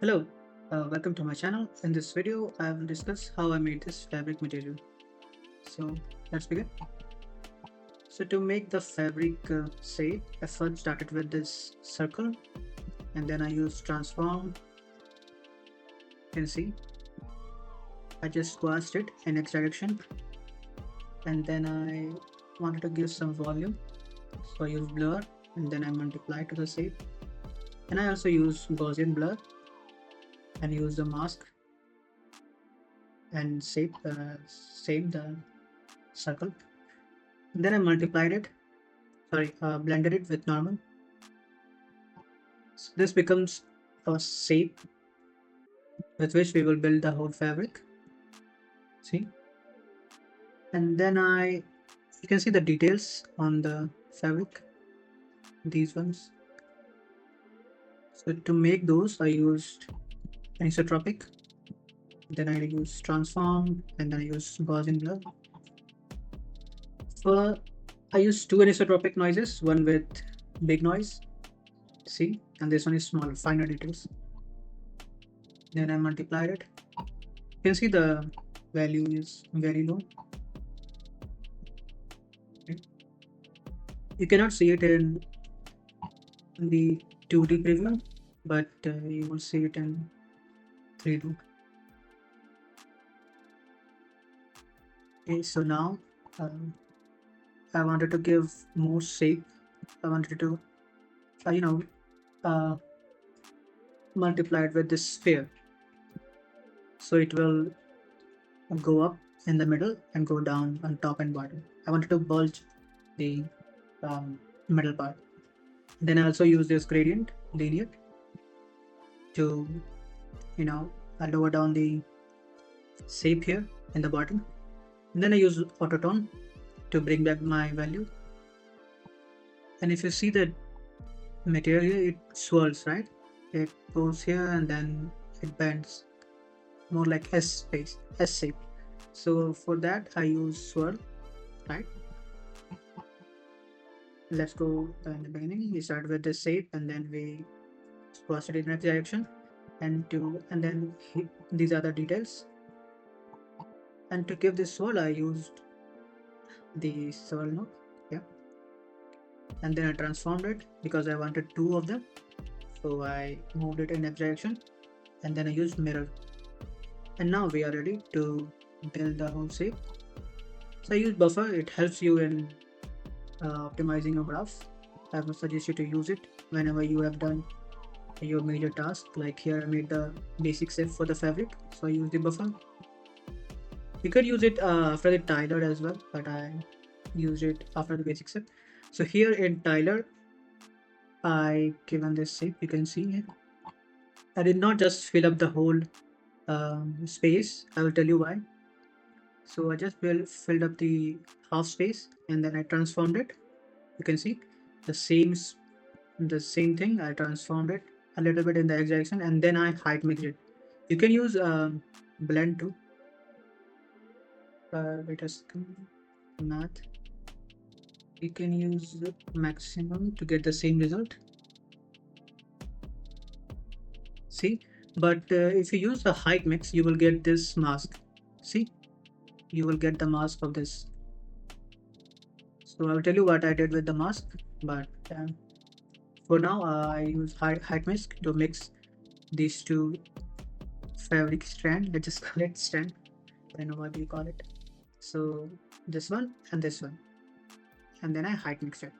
Hello, welcome to my channel. In this video, I will discuss how I made this fabric material. So let's begin. So to make the fabric shape, I first started with this circle and then I used transform. You can see I just squashed it in X direction and then I wanted to give some volume. So I used blur and then I multiplied to the shape. And I also used Gaussian blur and use the mask and shape the circle. Then I multiplied it, blended it with normal. So this becomes a shape with which we will build the whole fabric. See, and then you can see the details on the fabric, these ones. So to make those, I used anisotropic, then I used transform, and then I used Gaussian blur. For I used two anisotropic noises, one with big noise, see, and this one is small, finer details. Then I multiplied it. You can see the value is very low. Okay. You cannot see it in the 2D preview, but you will see it in 3D. Okay, so now I wanted to give more shape. I wanted to, multiply it with this sphere. So it will go up in the middle and go down on top and bottom. I wanted to bulge the middle part. Then I also use this gradient linear to lower down the shape here in the bottom. And then I use autotone to bring back my value. And if you see the material here, it swirls, right? It goes here and then it bends more like S shape. So for that I use swirl, right? Let's go in the beginning. We start with the shape and then we cross it in that direction, and then these are the details. And to give this swirl, I used the swirl node, yeah. And then I transformed it because I wanted two of them. So I moved it in X direction, and then I used mirror. And now we are ready to build the whole shape. So I use buffer. It helps you in optimizing your graph. I would suggest you to use it whenever you have done your major task. Like here I made the basic shape for the fabric, so I use the buffer. You could use it after the tiler as well, but I used it after the basic shape. So here in tiler I given this shape, you can see here. I did not just fill up the whole space. I will tell you why. So I just filled up the half space and then I transformed it. You can see the same thing. I transformed it a little bit in the X direction and then I height mixed it. You can use blend too. Let us math. You can use maximum to get the same result. See, but if you use the height mix, you will get this mask. See, you will get the mask of this. So I will tell you what I did with the mask, but for now I use height mix to mix these two fabric strand. Let's just call it strand. I don't know what we call it. So this one and this one, and then I height mix it.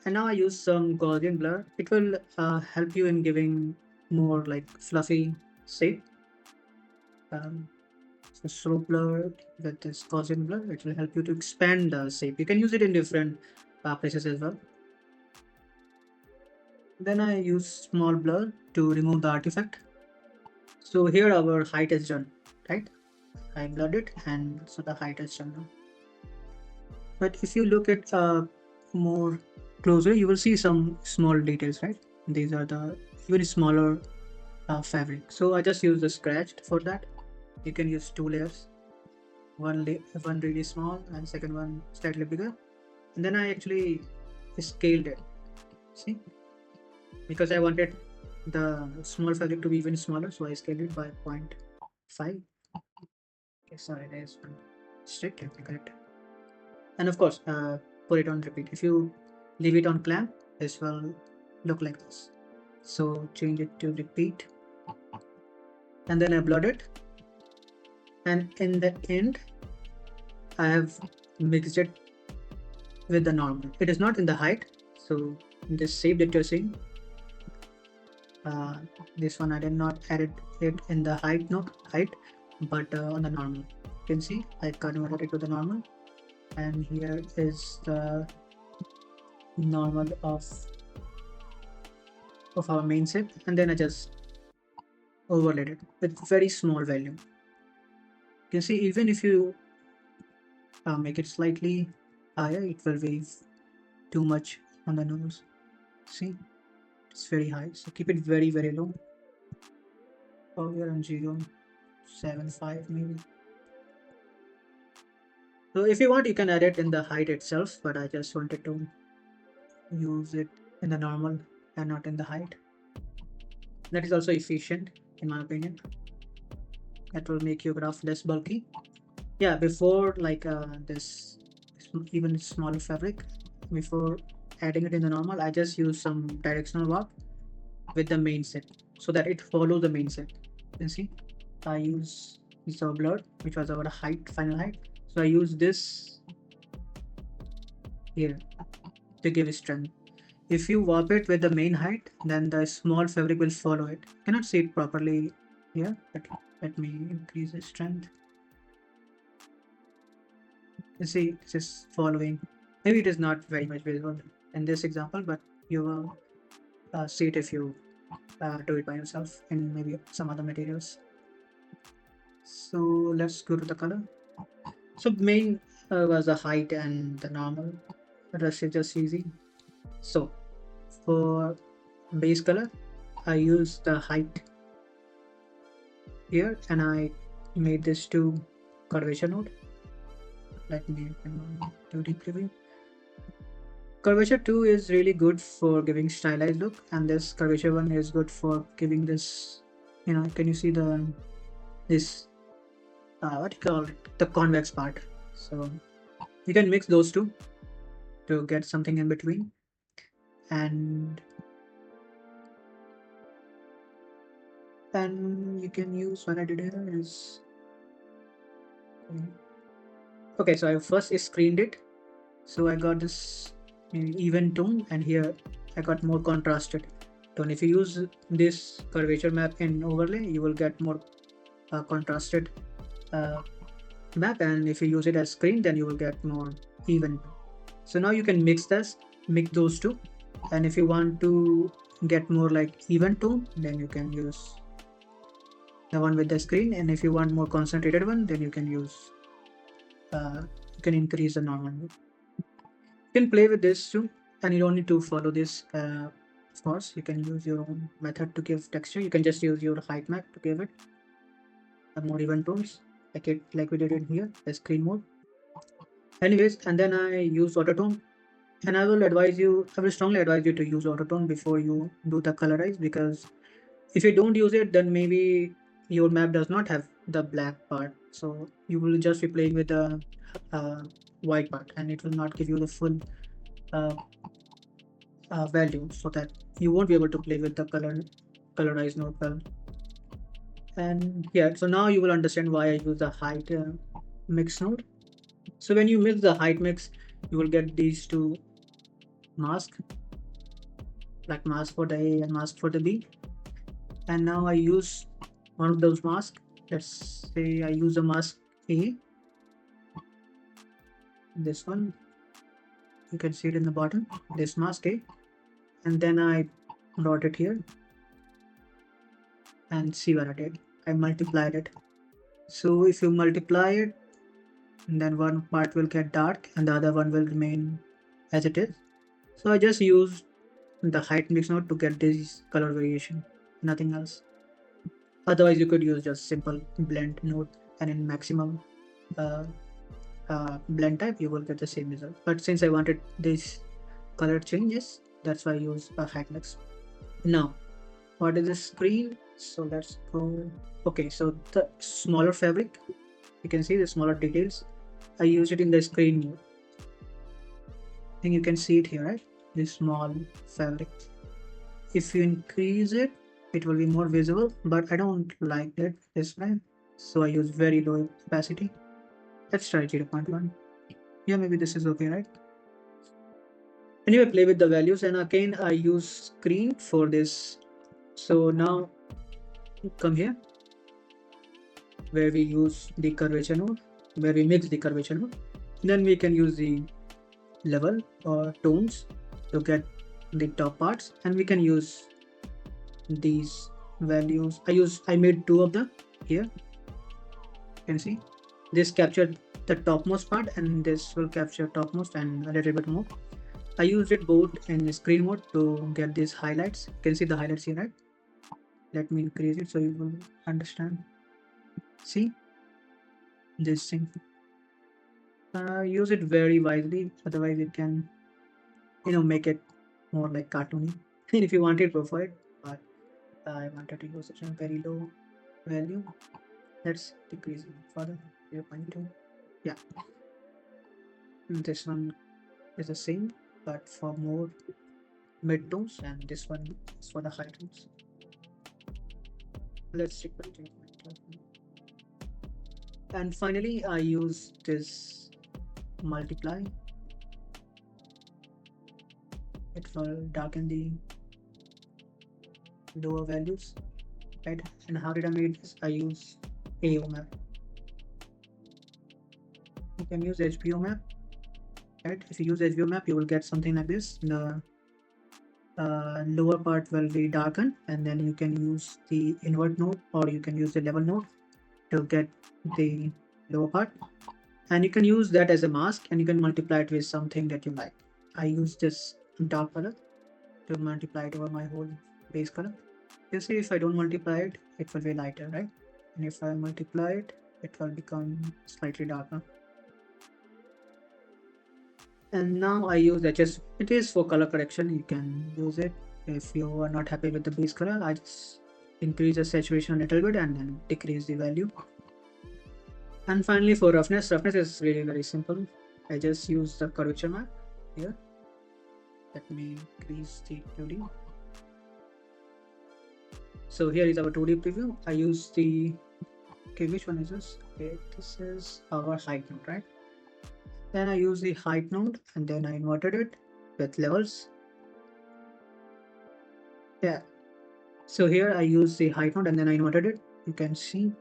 And now I use some Gaussian blur. It will help you in giving more like fluffy shape. So slope blur with this Gaussian blur, it will help you to expand the shape. You can use it in different places as well. Then I use small blur to remove the artifact. So here our height is done, right? I blurred it and so the height is done now. But if you look at more closer, you will see some small details, right? These are the very smaller fabric. So I just use the scratched for that. You can use two layers, one really small and second one slightly bigger, and then I actually scaled it, see, because I wanted the small fabric to be even smaller, so I scaled it by 0.5. Okay, sorry, there's one mistake. Let me correct. And of course, put it on repeat. If you leave it on clamp, this will look like this. So change it to repeat, and then upload it. And in the end, I have mixed it with the normal. It is not in the height, so this shape that you're seeing, this one I did not edit it in the height, but on the normal. You can see I converted it to the normal, and here is the normal of our main shape, and then I just overlaid it with very small value. You can see even if you make it slightly higher, it will wave too much on the nose. See, it's very high, so keep it very low. Oh, we are on 0.75 maybe. So if you want, you can add it in the height itself, but I just wanted to use it in the normal and not in the height. That is also efficient in my opinion. That will make your graph less bulky. Yeah, before like this even smaller fabric, before adding it in the normal, I just use some directional warp with the main set so that it follows the main set. You can see I use this blur, which was our height, final height. So I use this here to give strength. If you warp it with the main height, then the small fabric will follow it. You cannot see it properly here, but let me increase the strength. You see, this is following. Maybe it is not very much visible in this example, but you will see it if you do it by yourself in maybe some other materials. So let's go to the color. So main was the height and the normal. The rest is just easy. So for base color, I use the height here, and I made this to curvature node. Let me do deep preview. Curvature 2 is really good for giving stylized look, and this curvature 1 is good for giving this, can you see this what you call it, the convex part. So you can mix those two to get something in between. And you can use what I did here is okay, so I first screened it, so I got this even tone, and here I got more contrasted tone. If you use this curvature map in overlay, you will get more contrasted map, and if you use it as screen, then you will get more even. So now you can mix those two, and if you want to get more like even tone, then you can use the one with the screen, and if you want more concentrated one, then you can use you can increase the normal. You can play with this too, and you don't need to follow this. Of course, you can use your own method to give texture. You can just use your height map to give it more even tones, like we did in here, the screen mode. Anyways, and then I use autotone, and I will strongly advise you to use autotone before you do the colorize, because if you don't use it, then maybe your map does not have the black part, so you will just be playing with the white part, and it will not give you the full uh, value, so that you won't be able to play with the colorize node well. And yeah, so now you will understand why I use the height mix node. So when you mix the height mix, you will get these two masks, like mask for the A and mask for the B. And now I use one of those masks. Let's say I use a mask A, this one, you can see it in the bottom, this mask A, and then I brought it here, and see what I did, I multiplied it. So if you multiply it, then one part will get dark and the other one will remain as it is. So I just used the height mix node to get this color variation, nothing else. Otherwise you could use just simple blend node, and in maximum blend type you will get the same result. But since I wanted these color changes, that's why I use a height mix. Now what is the screen? So let's go. Okay, so the smaller fabric, you can see the smaller details. I use it in the screen mode. I think you can see it here, right? This small fabric. If you increase it, it will be more visible, but I don't like it this way, so I use very low opacity. Let's try 0.1. Yeah, maybe this is okay, right? Anyway, play with the values, and again I use screen for this. So now come here, where we use the curvature node, where we mix the curvature node. Then we can use the level or tones to get the top parts, and we can use these values. I made two of them here. You can see this captured the topmost part, and this will capture topmost and a little bit more. I used it both in screen mode to get these highlights. You can see the highlights here, right? Let me increase it so you will understand. See this thing. Use it very wisely, otherwise it can, make it more like cartoony. If you want it, go for it. But I wanted to use such a very low value. Let's decrease it further. 0.2. Yeah, this one is the same, but for more mid tones, and this one is for the high tones. Let's stick with 0.2. And finally, I use this multiply. It will darken the lower values, right? And how did I make this? I use AO map. You can use HBO map, right? If you use HBO map, you will get something like this. The lower part will be darkened, and then you can use the invert node, or you can use the level node to get the lower part, and you can use that as a mask, and you can multiply it with something that you like. I use this dark color to multiply it over my whole base color. You see, if I don't multiply it, it will be lighter, right? And if I multiply it, it will become slightly darker. And now I use HS. It is for color correction. You can use it if you are not happy with the base color. I just increase the saturation a little bit and then decrease the value. And finally, for roughness is really very simple. I just use the curvature map here. Let me increase the 2D. So here is our 2D preview. I use the, okay, which one is this? Okay, this is our height node, right? Then I use the height node, and then I inverted it with levels. Yeah. So here I use the height node, and then I inverted it. You can see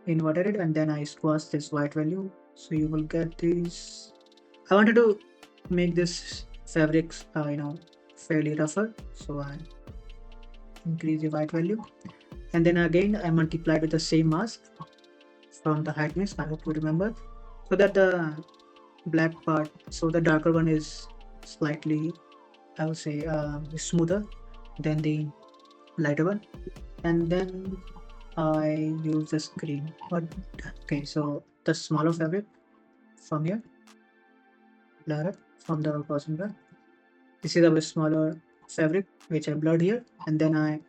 inverted it, and then I squash this white value, so you will get these. I wanted to make this fabrics fairly rougher, so I increase the white value, and then again I multiplied with the same mask from the height mix. I hope you remember, so that the black part, so the darker one is slightly, I would say, smoother than the lighter one. And then I use the screen. But okay, so the smaller fabric from here, blur it from the person blur. This is our smaller fabric which I blurred here, and then I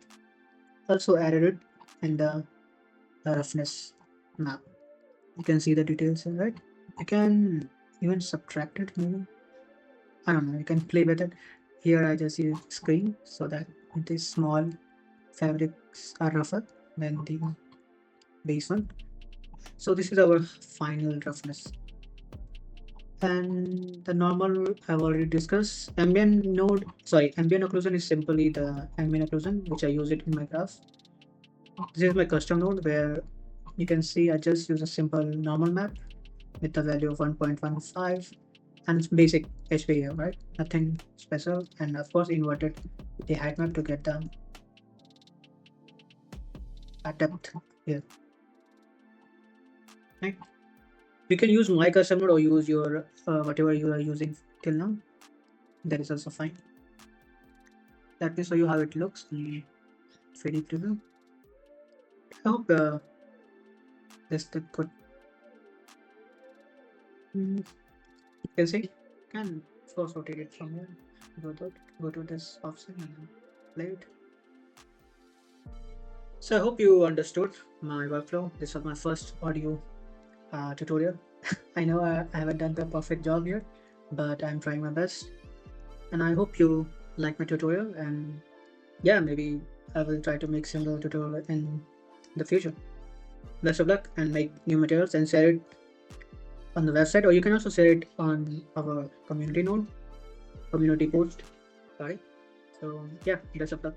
also added it in the roughness map. You can see the details here, right? You can even subtract it, maybe. I don't know. You can play with it. Here I just use screen so that these small fabrics are rougher than the base one. So this is our final roughness. And the normal I've already discussed. Ambient occlusion is simply the ambient occlusion, which I use it in my graph. This is my custom node where you can see I just use a simple normal map with the value of 1.15, and it's basic HPA, right? Nothing special, and of course inverted the height map to get the depth here. Right? You can use my custom node or use your whatever you are using till now. That is also fine. Let me show you how it looks in 3D preview. I hope this look good. You can see, can of course rotate it from here. Go to this option and play it. So I hope you understood my workflow. This was my first audio tutorial. I know I haven't done the perfect job here, but I'm trying my best. And I hope you like my tutorial, and yeah, maybe I will try to make similar tutorial in the future. Best of luck and make new materials and share it on the website, or you can also share it on our community post. Sorry. So yeah, best of luck.